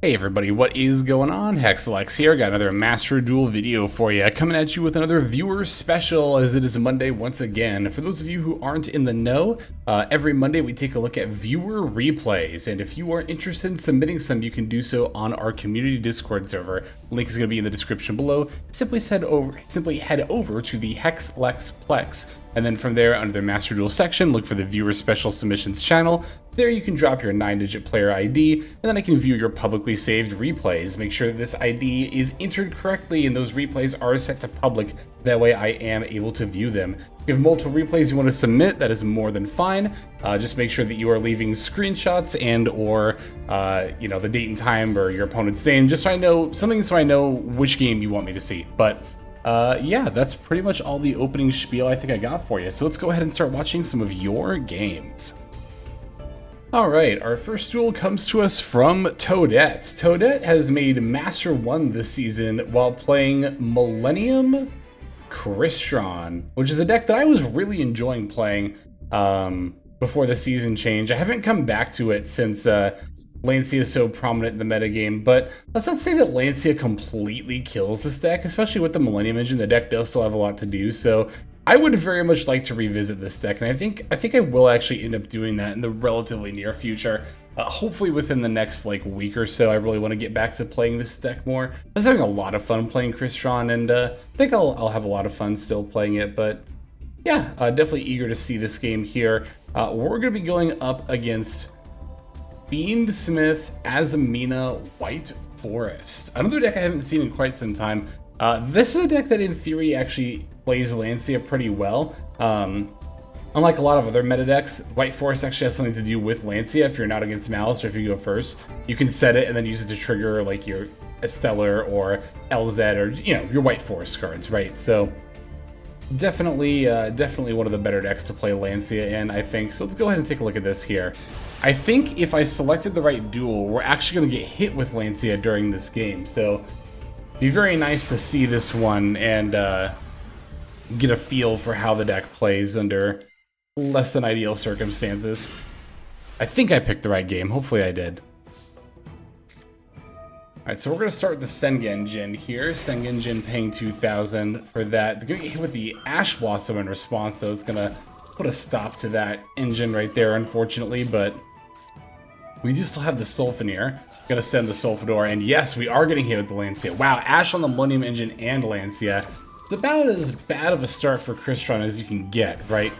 Hey everybody, what is going on? Hexalex here, got another Master Duel video for you, coming at you with another viewer special as it is Monday once again. For those of you who aren't in the know, every Monday we take a look at viewer replays, and if you are interested in submitting some, you can do so on our community Discord server. Link is going to be in the description below. Simply head over to the Hexalex Plex, and then from there, under the Master Duel section, look for the Viewer Special Submissions channel. There you can drop your 9-digit player ID, and then I can view your publicly saved replays. Make sure that this ID is entered correctly and those replays are set to public. That way I am able to view them. If you have multiple replays you want to submit, that is more than fine. Just make sure that you are leaving screenshots and or the date and time or your opponent's name, just so I know which game you want me to see. But yeah, that's pretty much all the opening spiel I think I got for you. So let's go ahead and start watching some of your games. Alright, our first duel comes to us from Toadette. Toadette has made Master 1 this season while playing Millennium Crystron, which is a deck that I was really enjoying playing before the season change. I haven't come back to it since Lancia is so prominent in the metagame, but let's not say that Lancia completely kills this deck, especially with the Millennium Engine. The deck does still have a lot to do, so I would very much like to revisit this deck, and I think I will actually end up doing that in the relatively near future. Hopefully within the next week or so. I really want to get back to playing this deck more. I was having a lot of fun playing Crystron, and I think I'll have a lot of fun still playing it, but yeah, definitely eager to see this game here. We're going to be going up against Fiendsmith Azamina White Forest, another deck I haven't seen in quite some time. This is a deck that in theory actually plays Lancia pretty well. Unlike a lot of other meta decks, White Forest actually has something to do with Lancia. If you're not against Maliss or if you go first, you can set it and then use it to trigger like your Stellar or LZ or your White Forest cards, right? So definitely one of the better decks to play Lancia in, I think. So let's go ahead and take a look at this here. I think if I selected the right duel, we're actually going to get hit with Lancia during this game. So be very nice to see this one and get a feel for how the deck plays under less than ideal circumstances. I think I picked the right game. Hopefully I did. Alright, so we're going to start with the Sengenjin here. Sengenjin paying 2,000 for that. They're going to get hit with the Ash Blossom in response, so it's going to put a stop to that engine right there, unfortunately, but we do still have the Sulfenir. Gonna send the Sulfador, and yes, we are getting hit with the Lancia. Wow, Ash on the Millennium Engine and Lancia. It's about as bad of a start for Crystron as you can get, right?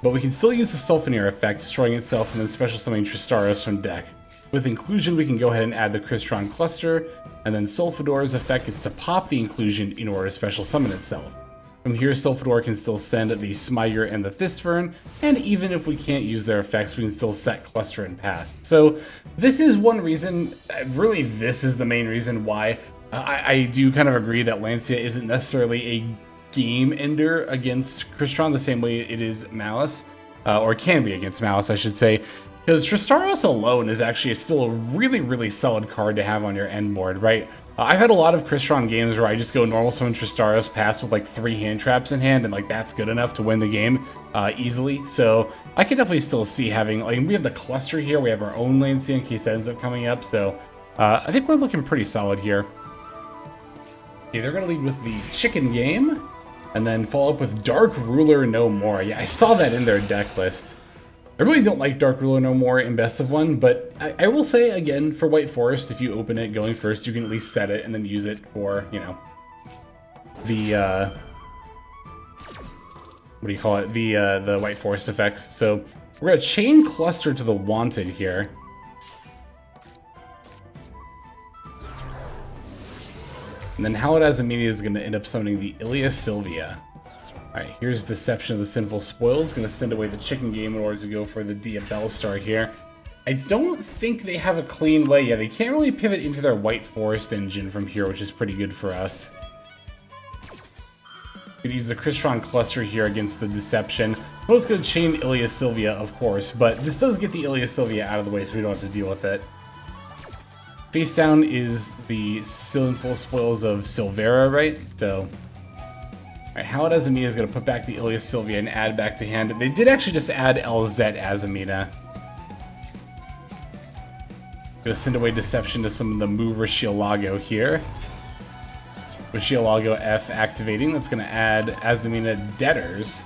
But we can still use the Sulfenir effect, destroying itself, and then special summoning Tristaros from deck. With Inclusion, we can go ahead and add the Crystron cluster, and then Sulfador's effect gets to pop the Inclusion in order to special summon itself. From here, Sulfador can still send the Smyger and the Thistfern, and even if we can't use their effects, we can still set Cluster and Pass. So this is one reason, really this is the main reason why I do kind of agree that Lancia isn't necessarily a game ender against Crystron the same way it is Maliss, or can be against Maliss, I should say. Because Tristaros alone is actually still a really, really solid card to have on your end board, right? I've had a lot of Crystron games where I just go normal summon Tristaros, pass with 3 hand traps in hand, and that's good enough to win the game easily. So I can definitely still see having, we have the cluster here, we have our own Lancia in case that ends up coming up, so I think we're looking pretty solid here. Okay, they're going to lead with the Chicken Game, and then follow up with Dark Ruler No More. Yeah, I saw that in their deck list. I really don't like Dark Ruler No More in Best of 1, but I will say, again, for White Forest, if you open it going first, you can at least set it and then use it for, the, what do you call it? The White Forest effects. So we're going to chain Cluster to the Wanted here. And then Hallowed Azamina is going to end up summoning the Ilia Sylvia. Alright, here's Deception of the Sinful Spoils. Gonna send away the Chicken Game in order to go for the Diabell Star here. I don't think they have a clean way. Yeah, they can't really pivot into their White Forest engine from here, which is pretty good for us. Could use the Crystron cluster here against the Deception. Well, it's gonna chain Ilia Sylvia, of course, but this does get the Ilia Sylvia out of the way, so we don't have to deal with it. Face down is the Sinful Spoils of Silvera, right? So alright, Hallowed Azamina is going to put back the Ilia Sylvia and add back to hand. They did actually just add LZ Azamina. Gonna send away Deception to some of the Murashielago here. With Shielago F activating, that's gonna add Azumina Debtors.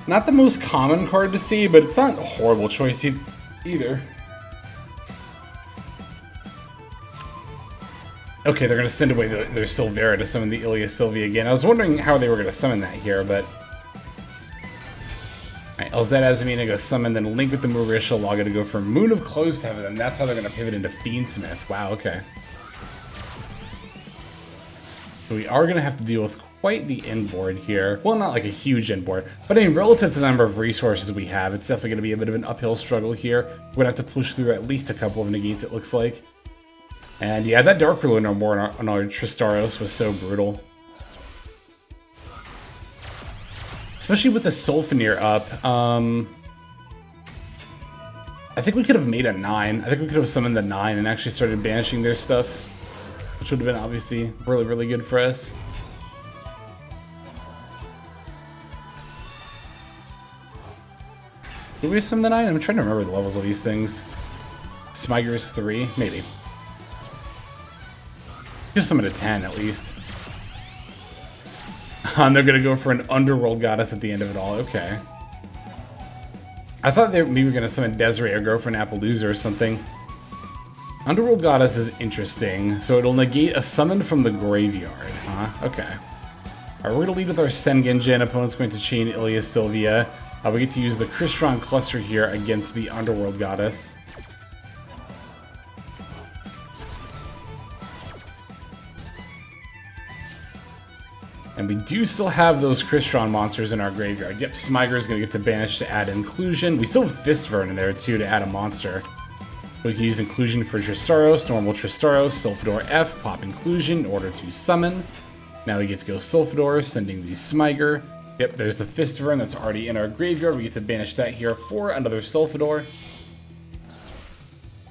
Not the most common card to see, but it's not a horrible choice either. Okay, they're gonna send away their Silvera to summon the Ilia Sylvia again. I was wondering how they were gonna summon that here, but... Alright, LZ Azumina go summon, then link with the Murashielago to go for Moon of Closed Heaven, and that's how they're gonna pivot into Fiendsmith. Wow, okay. So we are gonna have to deal with quite the end board here. Well, not like a huge end board, but I mean, relative to the number of resources we have, it's definitely gonna be a bit of an uphill struggle here. We're gonna have to push through at least a couple of negates, it looks like. And yeah, that Dark Ruler no more on our Tristaros was so brutal. Especially with the Sulfenir up. I think we could have made a 9. I think we could have summoned the 9 and actually started banishing their stuff, which would have been obviously really, really good for us. Did we have summon the 9? I'm trying to remember the levels of these things. Smiger's 3, maybe. Just summon a 10 at least. And they're gonna go for an Underworld Goddess at the end of it all. Okay. I thought they maybe were gonna summon Desiree or go for an Appaloosa or something. Underworld Goddess is interesting. So it'll negate a summon from the graveyard, huh? Okay. Alright, we're gonna lead with our Sengenjin. Opponent's going to chain Ilia Sylvia. We get to use the Crystron cluster here against the Underworld Goddess. And we do still have those Crystron monsters in our graveyard. Yep, Smiger's gonna get to banish to add Inclusion. We still have Fistvern in there too to add a monster. We can use Inclusion for Tristaros, normal Tristaros, Sulfador F, pop Inclusion in order to summon. Now we get to go Sulfador, sending the Smiger. Yep, there's the Fistvern that's already in our graveyard. We get to banish that here for another Sulfador.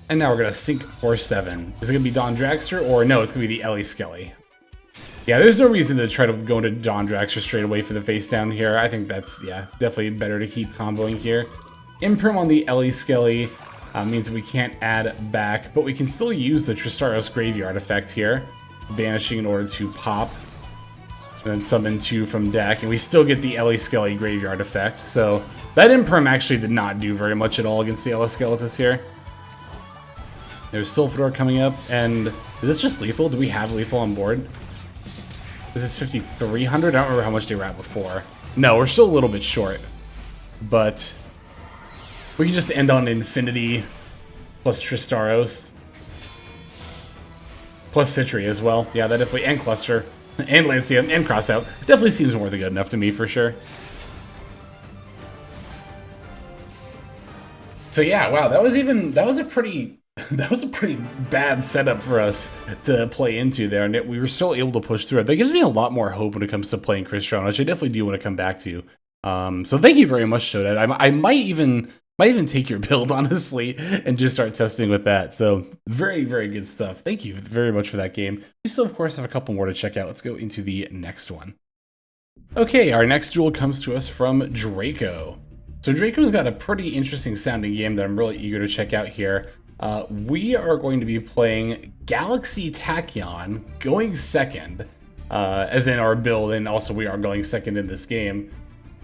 And now we're gonna sink for 7. Is it gonna be Don Dragster, or no, it's gonna be the Ellie Skelly. Yeah, there's no reason to try to go into Don Dragster straight away for the face down here. I think that's, yeah, definitely better to keep comboing here. Imperm on the Ellie Skelly means that we can't add back, but we can still use the Tristaros Graveyard effect here. Banishing in order to pop. And then summon 2 from deck, and we still get the Ellie Skelly Graveyard effect. So that Imperm actually did not do very much at all against the Ellie Skeletus here. There's Sulfador coming up, and is this just lethal? Do we have lethal on board? This is 5,300? I don't remember how much they were at before. No, we're still a little bit short. But we can just end on Infinity plus Tristaros. Plus Citri as well. Yeah, that definitely, and Cluster. And Lancia, and Crossout. Definitely seems more than good enough to me, for sure. So yeah, wow, that was a pretty bad setup for us to play into there, and yet we were still able to push through it. That gives me a lot more hope when it comes to playing Crystron, which I definitely do want to come back to. So thank you very much, Shodad. I might even take your build, honestly, and just start testing with that. So very, very good stuff. Thank you very much for that game. We still, of course, have a couple more to check out. Let's go into the next one. Okay, our next duel comes to us from Draco. So Draco's got a pretty interesting sounding game that I'm really eager to check out here. We are going to be playing Galaxy Tachyon, going second, as in our build, and also we are going second in this game.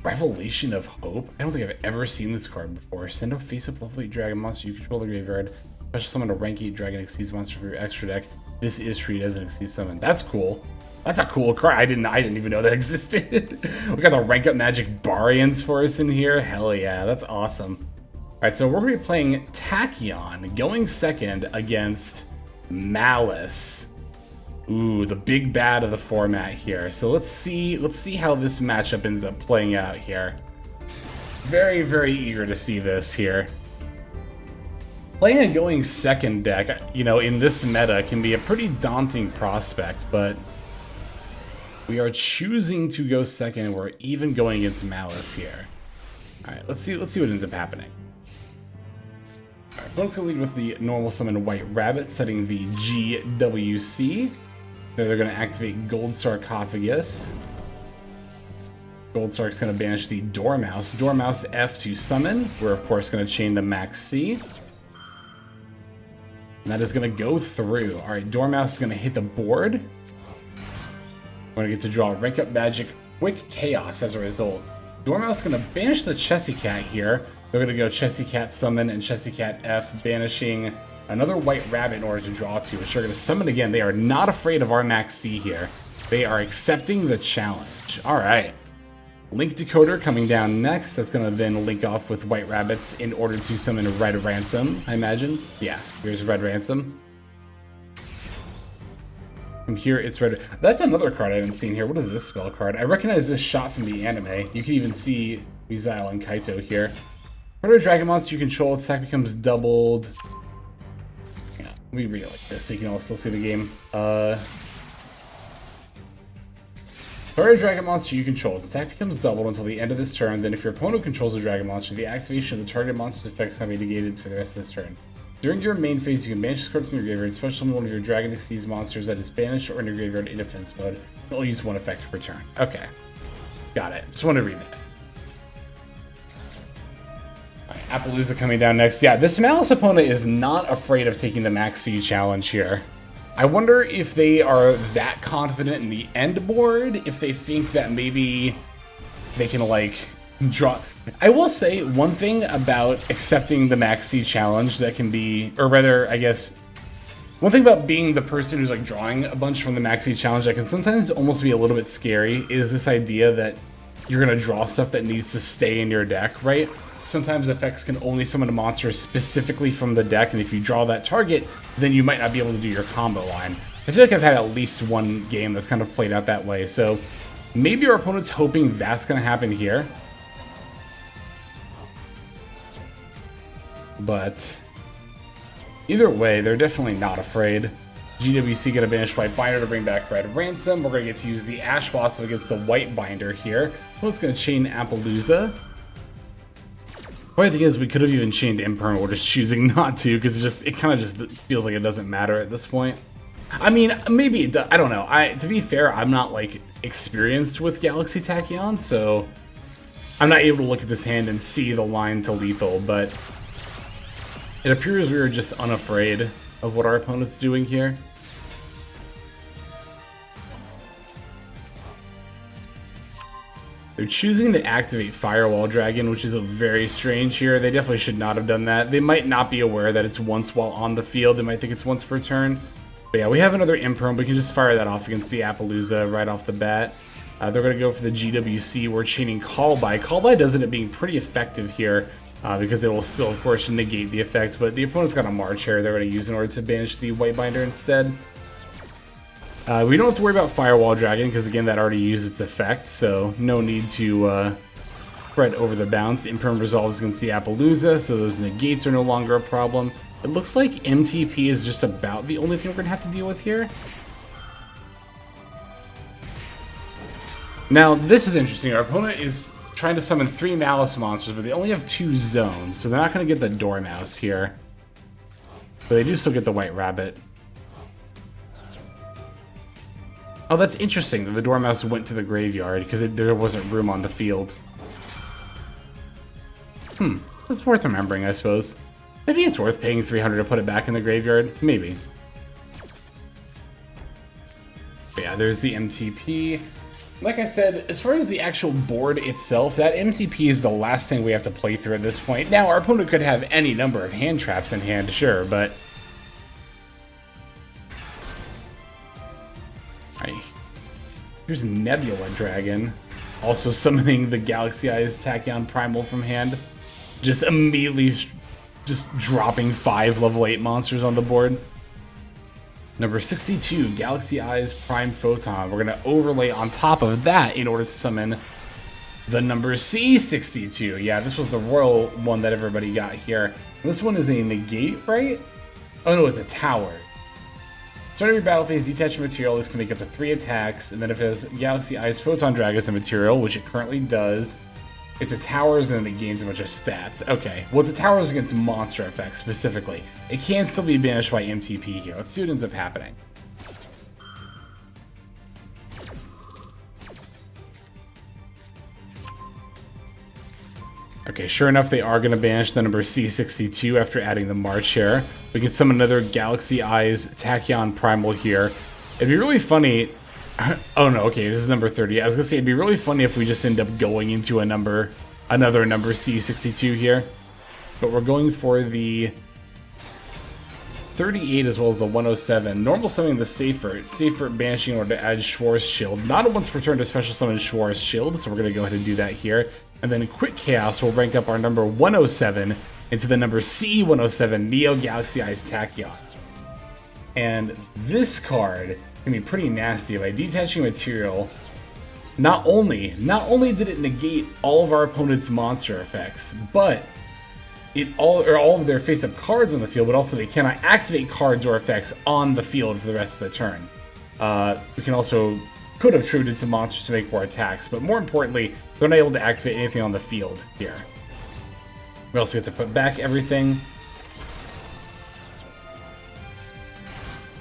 Revelation of Hope? I don't think I've ever seen this card before. Send a face-up level 8 dragon monster you control the graveyard. Special summon a rank 8 dragon Xyz monster for your extra deck. This is treated as an Xyz summon. That's cool. That's a cool card. I didn't even know that existed. We got the rank up magic Barians for us in here. Hell yeah, that's awesome. Alright, so we're going to be playing Tachyon, going second against Maliss. Ooh, the big bad of the format here. So let's see how this matchup ends up playing out here. Very, very eager to see this here. Playing a going second deck, you know, in this meta can be a pretty daunting prospect, but we are choosing to go second. We're even going against Maliss here. Alright, let's see what ends up happening. Alright, let's go lead with the normal summon White Rabbit, setting the GWC. They're going to activate Gold Sarcophagus. Gold Sark's going to banish the Dormouse. Dormouse F to summon. We're, of course, going to chain the Max C. And that is going to go through. All right, Dormouse is going to hit the board. We're going to get to draw Rank Up Magic Quick Chaos as a result. Dormouse is going to banish the Chessy Cat here. They're going to go Chessy Cat Summon and Chessy Cat F, banishing another White Rabbit in order to draw two, which they're going to summon again. They are not afraid of our Max C here. They are accepting the challenge. All right. Link Decoder coming down next. That's going to then link off with White Rabbits in order to summon Red Ransom, I imagine. Yeah, here's Red Ransom. From here, it's Red. That's another card I haven't seen here. What is this spell card? I recognize this shot from the anime. You can even see Weezile and Kaito here. Whatever Dragon Monster you control, its attack becomes doubled. Yeah, let me read it like this so you can all still see the game. Target Dragon Monster you control, its attack becomes doubled until the end of this turn. Then if your opponent controls a Dragon Monster, the activation of the target monster's effects can be negated for the rest of this turn. During your main phase, you can banish this card from your graveyard, special summon one of your Dragon Exceeds monsters that is banished or in your graveyard in defense mode. You'll only use one effect per turn. Okay. Got it. Just want to read that. Alright, Appaloosa coming down next. Yeah, this Maliss opponent is not afraid of taking the Max C challenge here. I wonder if they are that confident in the end board, if they think that maybe they can, like, draw... I will say one thing about accepting the Max C challenge that can be, or rather, I guess, one thing about being the person who's, like, drawing a bunch from the Max C challenge that can sometimes almost be a little bit scary is this idea that you're going to draw stuff that needs to stay in your deck, right? Sometimes effects can only summon a monster specifically from the deck, and if you draw that target, then you might not be able to do your combo line. I feel like I've had at least one game that's kind of played out that way, so maybe our opponent's hoping that's going to happen here. But either way, they're definitely not afraid. GWC gonna banish White Binder to bring back Red Ransom. We're gonna get to use the Ash Blossom against the White Binder here. Well, it's gonna chain Appaloosa. Funny thing is, we could have even chained Imperm. We're just choosing not to because it kind of just feels like it doesn't matter at this point. I mean, maybe it does. I don't know. To be fair, I'm not like experienced with Galaxy Tachyon, so I'm not able to look at this hand and see the line to lethal, but it appears we were just unafraid of what our opponent's doing here. They're choosing to activate Firewall Dragon, which is very strange here. They definitely should not have done that. They might not be aware that it's once while on the field. They might think it's once per turn. But yeah, we have another Imperm. We can just fire that off against the Appaloosa right off the bat. They're going to go for the GWC. We're chaining Callby. Callby does end up being pretty effective here. Because it will still, of course, negate the effects, but the opponent's got a March here they're going to use in order to banish the White Binder instead. We don't have to worry about Firewall Dragon, because again, that already used its effect, so no need to spread over the bounce. Imperm resolves against the Appaloosa, so those negates are no longer a problem. It looks like MTP is just about the only thing we're going to have to deal with here. Now, this is interesting. Our opponent is trying to summon 3 Maliss monsters, but they only have 2 zones, so they're not going to get the Dormouse here. But they do still get the White Rabbit. Oh, that's interesting that the Dormouse went to the graveyard, because there wasn't room on the field. That's worth remembering, I suppose. Maybe it's worth paying 300 to put it back in the graveyard. Maybe. But yeah, there's the MTP. Like I said, as far as the actual board itself, that MTP is the last thing we have to play through at this point. Now, our opponent could have any number of hand traps in hand, sure, but... Alright. Here's Nebula Dragon. Also summoning the Galaxy Eyes Tachyon Primal from hand. Just immediately just dropping 5 level 8 monsters on the board. Number 62, Galaxy Eyes Prime Photon. We're going to overlay on top of that in order to summon the number C62. Yeah, this was the royal one that everybody got here. This one is a negate, right? Oh no, it's a tower. Starting your battle phase, detach material. This can make up to 3 attacks. And then if it has Galaxy Eyes Photon Drag as a material, which it currently does, it's a towers and then it gains a bunch of stats. Okay, well, it's a towers against monster effects specifically. It can still be banished by MTP here. Let's see what ends up happening. Okay, sure enough, they are going to banish the number C62 after adding the March here. We can summon another Galaxy Eyes Tachyon Primal here. It'd be really funny... Oh no, okay, this is number 30. I was going to say, it'd be really funny if we just end up going into another number C62 here. But we're going for the 38 as well as the 107. Normal summoning the Safer banishing in order to add Schwar's Shield. Not a once per turn to special summon Schwar's Shield, so we're going to go ahead and do that here. And then Quick Chaos will rank up our number 107 into the number C107, Neo Galaxy Eyes Tachyon. And this card can be pretty nasty. By detaching material, not only did it negate all of our opponent's monster effects, but all of their face-up cards on the field, but also they cannot activate cards or effects on the field for the rest of the turn. We can also could have traded some monsters to make more attacks, but more importantly, they're not able to activate anything on the field here. We also get to put back everything.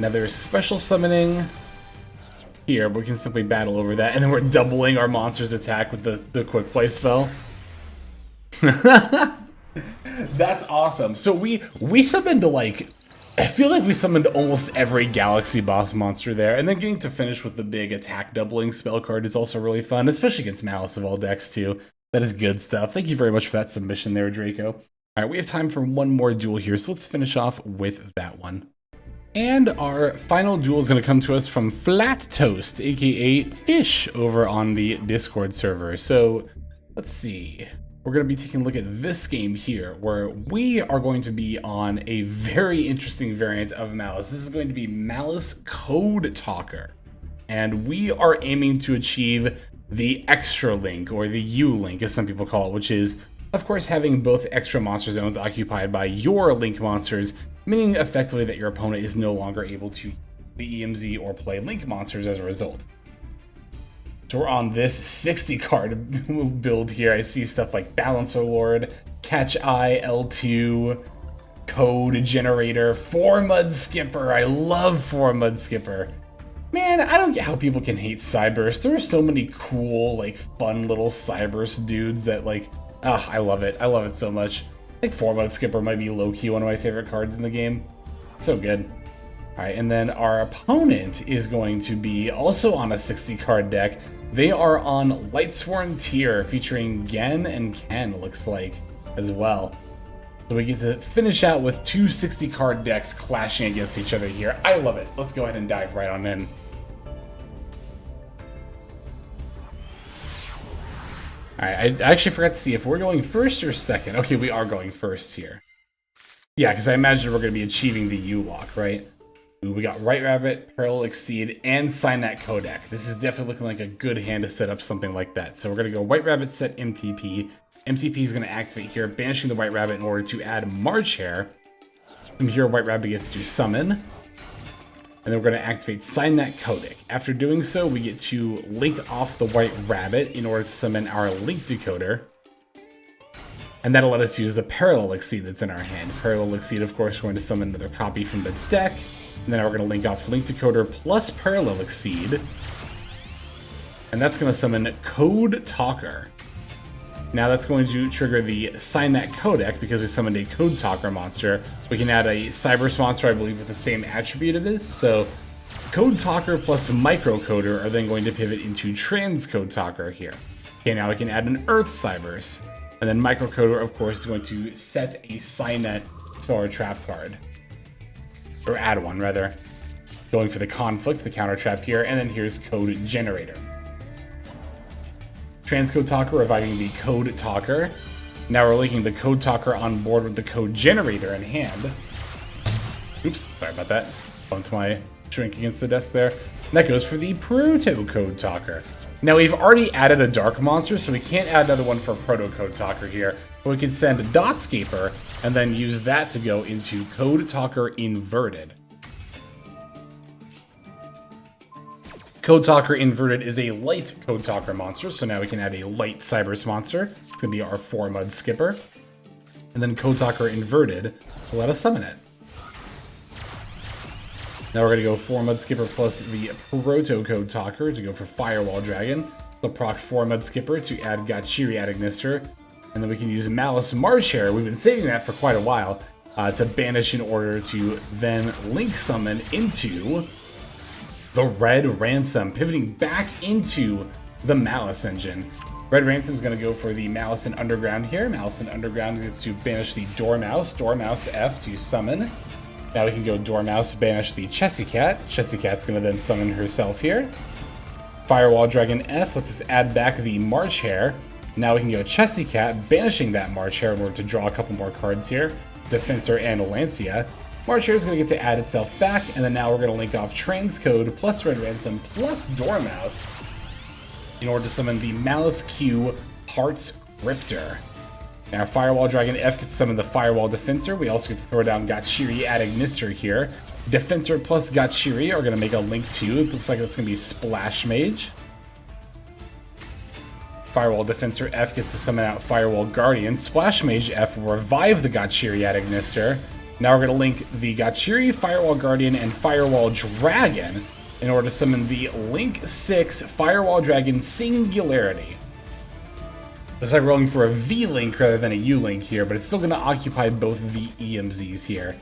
Now there's special summoning here, but we can simply battle over that, and then we're doubling our monster's attack with the quick play spell. That's awesome. So we summoned to, like, I feel like we summoned almost every Galaxy boss monster there, and then getting to finish with the big attack doubling spell card is also really fun, especially against Maliss of all decks too. That is good stuff. Thank you very much for that submission there, Draco. Alright, we have time for one more duel here, so let's finish off with that one. And our final duel is going to come to us from Flat Toast, aka Fish, over on the Discord server. So, let's see. We're going to be taking a look at this game here, where we are going to be on a very interesting variant of Maliss. This is going to be Maliss Code Talker. And we are aiming to achieve the Extra Link, or the U-Link as some people call it, which is, of course, having both extra monster zones occupied by your Link monsters, meaning effectively that your opponent is no longer able to use the EMZ or play Link monsters as a result. So we're on this 60 card build here. I see stuff like Balancer Lord, Catch Eye, L2, Code Generator, 4 Mud Skipper. I love 4 Mud Skipper. Man, I don't get how people can hate Cyburst. There are so many cool, like, fun little Cyburst dudes that, like, I love it. I love it so much. I think 4 Mud Skipper might be low-key one of my favorite cards in the game. So good. Alright, and then our opponent is going to be also on a 60 card deck. They are on Lightsworn Tier, featuring Gen and Ken, looks like, as well. So we get to finish out with 2 60 card decks clashing against each other here. I love it. Let's go ahead and dive right on in. Alright, I actually forgot to see if we're going first or second. Okay, we are going first here. Yeah, because I imagine we're going to be achieving the U-Lock, right? Ooh, we got White Rabbit, Parallel Exceed, and Signet Codec. This is definitely looking like a good hand to set up something like that. So we're going to go White Rabbit, set MTP. MTP is going to activate here, banishing the White Rabbit in order to add March Hare. From here, White Rabbit gets to summon. And then we're going to activate Signet Codec. After doing so, we get to link off the White Rabbit in order to summon our Link Decoder. And that'll let us use the Parallel Exceed that's in our hand. Parallel Exceed, of course, we're going to summon another copy from the deck. And then we're going to link off Link Decoder plus Parallel Exceed. And that's going to summon Code Talker. Now that's going to trigger the Signet Codec because we summoned a Code Talker monster. We can add a Cyberse monster, I believe, with the same attribute it is. So Code Talker plus Microcoder are then going to pivot into Transcode Talker here. Okay, now we can add an Earth Cyberse. And then Microcoder, of course, is going to set a Signet spell or trap card. Or add one, rather. Going for the Conflict, the counter trap here, and then here's Code Generator. Transcode Talker reviving the Code Talker. Now we're linking the Code Talker on board with the Code Generator in hand. Oops, sorry about that. Bumped my shrink against the desk there. And that goes for the Proto Code Talker. Now we've already added a Dark Monster, so we can't add another one for Proto Code Talker here. But we can send Dotscaper and then use that to go into Code Talker Inverted. Code Talker Inverted is a light Code Talker monster, so now we can add a light Cyberse monster. It's going to be our 4 Mud Skipper. And then Code Talker Inverted will let us summon it. Now we're going to go 4 Mud Skipper plus the Proto Code Talker to go for Firewall Dragon. The proc 4 Mud Skipper to add Gachiri Adagnister. And then we can use Maliss Marchair. We've been saving that for quite a while to banish in order to then link summon into the Red Ransom, pivoting back into the Maliss engine. Red Ransom is going to go for the Maliss and Underground here. Maliss and Underground gets to banish the Dormouse. Dormouse F to summon. Now we can go Dormouse, banish the Chessy Cat. Chessy Cat's going to then summon herself here. Firewall Dragon F lets us add back the March Hare. Now we can go Chessy Cat, banishing that March Hare in order to draw a couple more cards here. Defensor and Lancia. March Hare is going to get to add itself back, and then now we're going to link off Transcode plus Red Ransom plus Dormouse in order to summon the Maliss Q Hearts Cryptor. Now Firewall Dragon F gets to summon the Firewall Defensor. We also get to throw down Gachiri ad Ignister here. Defensor plus Gachiri are going to make a link to. It looks like it's going to be Splash Mage. Firewall Defensor F gets to summon out Firewall Guardian. Splash Mage F will revive the Gachiri ad Ignister. Now we're going to link the Gachiri, Firewall Guardian, and Firewall Dragon in order to summon the Link 6 Firewall Dragon Singularity. Looks like we're rolling for a V-Link rather than a U-Link here, but it's still going to occupy both of the EMZs here.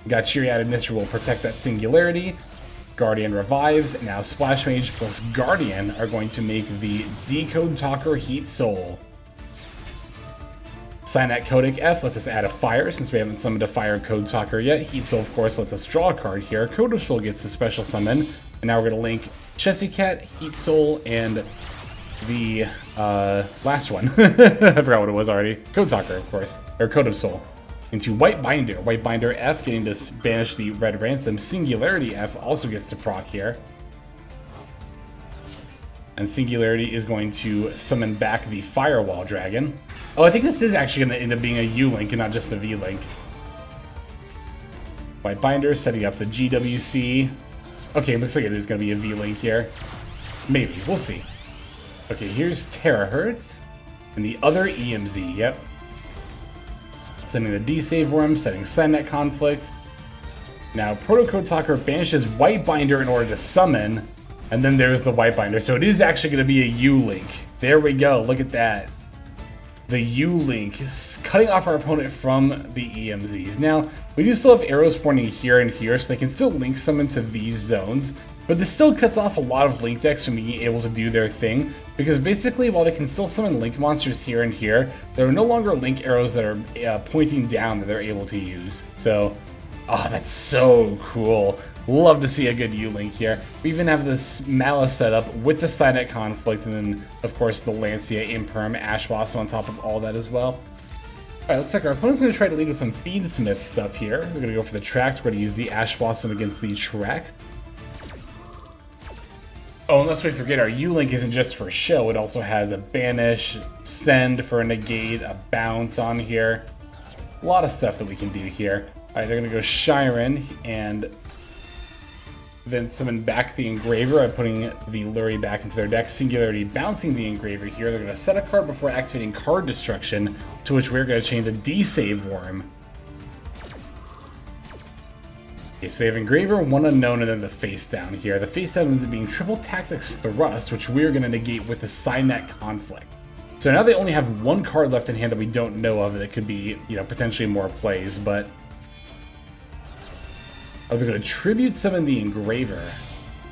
Gachiri ad Ignister will protect that Singularity. Guardian revives. Now Splash Mage plus Guardian are going to make the Decode Talker Heat Soul. Signet Codic F lets us add a fire since we haven't summoned a fire Code Talker yet. Heat Soul, of course, lets us draw a card here. Code of Soul gets the special summon. And now we're going to link Chessy Cat, Heat Soul, and the last one. I forgot what it was already. Code Talker, of course. Or Code of Soul. Into White Binder. White Binder F getting to banish the Red Ransom. Singularity F also gets to proc here. And Singularity is going to summon back the Firewall Dragon. Oh, I think this is actually going to end up being a U-Link and not just a V-Link. White Binder setting up the GWC. Okay, looks like it is going to be a V-Link here. Maybe. We'll see. Okay, here's Terahertz. And the other EMZ. Yep. Sending the D-Save Worm, setting Signet Conflict. Now, Protocode Talker banishes White Binder in order to summon, and then there's the White Binder. So it is actually going to be a U-Link. There we go, look at that. The U-Link is cutting off our opponent from the EMZs. Now, we do still have arrows pointing here and here, so they can still link summon to these zones. But this still cuts off a lot of Link decks from being able to do their thing, because basically, while they can still summon Link monsters here and here, there are no longer Link arrows that are pointing down that they're able to use. So, oh, that's so cool. Love to see a good U-Link here. We even have this Maliss setup with the Signet Conflict, and then, of course, the Lancia, Imperm, Ash Blossom on top of all that as well. Alright, looks like our opponent's going to try to lead with some Feedsmith stuff here. We're going to go for the Tract. We're going to use the Ash Blossom against the Tract. Oh, unless we forget, our U-Link isn't just for show. It also has a Banish, Send for a Negate, a Bounce on here. A lot of stuff that we can do here. Alright, they're going to go Shiren and then summon back the Engraver by putting the Lurie back into their deck. Singularity bouncing the Engraver here. They're going to set a card before activating Card Destruction, to which we're going to chain the D-Save Worm. Okay, so they have Engraver, one unknown, and then the face down here. The face down ends up being Triple Tactics Thrust, which we're going to negate with the Signet Conflict. So now they only have one card left in hand that we don't know of that could be, you know, potentially more plays, but... Oh, they're going to Tribute Summon the Engraver,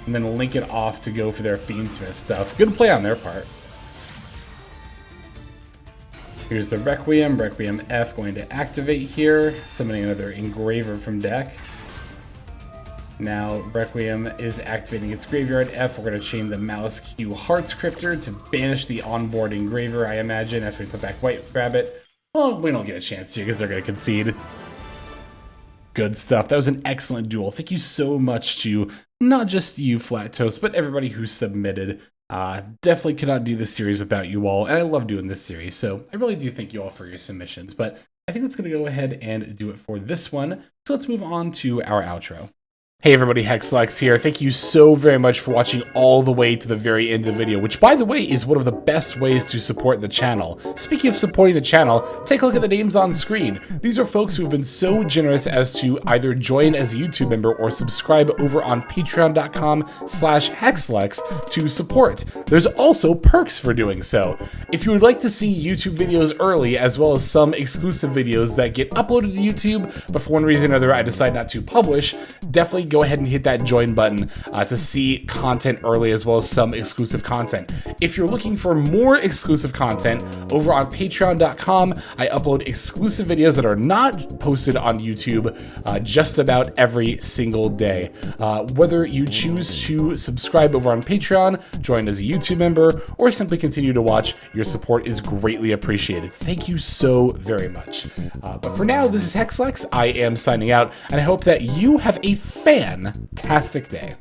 and then link it off to go for their Feedsmith stuff. Good play on their part. Here's the Requiem. Requiem F going to activate here, summoning another Engraver from deck. Now, Requiem is activating its Graveyard F. We're going to chain the Maliss Q Hearts Cryptor to banish the onboard Engraver, I imagine, after we put back White Rabbit. Well, we don't get a chance to because they're going to concede. Good stuff. That was an excellent duel. Thank you so much to not just you, Flat Toast, but everybody who submitted. Definitely could not do this series without you all, and I love doing this series, so I really do thank you all for your submissions. But I think that's going to go ahead and do it for this one. So let's move on to our outro. Hey everybody, Hexlex here. Thank you so very much for watching all the way to the very end of the video, which by the way is one of the best ways to support the channel. Speaking of supporting the channel, take a look at the names on screen. These are folks who have been so generous as to either join as a YouTube member or subscribe over on patreon.com/Hexlex to support. There's also perks for doing so. If you would like to see YouTube videos early, as well as some exclusive videos that get uploaded to YouTube, but for one reason or another I decide not to publish, definitely go ahead and hit that join button to see content early, as well as some exclusive content. If you're looking for more exclusive content, over on patreon.com, I upload exclusive videos that are not posted on YouTube just about every single day. Whether you choose to subscribe over on Patreon, join as a YouTube member, or simply continue to watch, your support is greatly appreciated. Thank you so very much. But for now, this is Hexlex. I am signing out, and I hope that you have a fantastic day.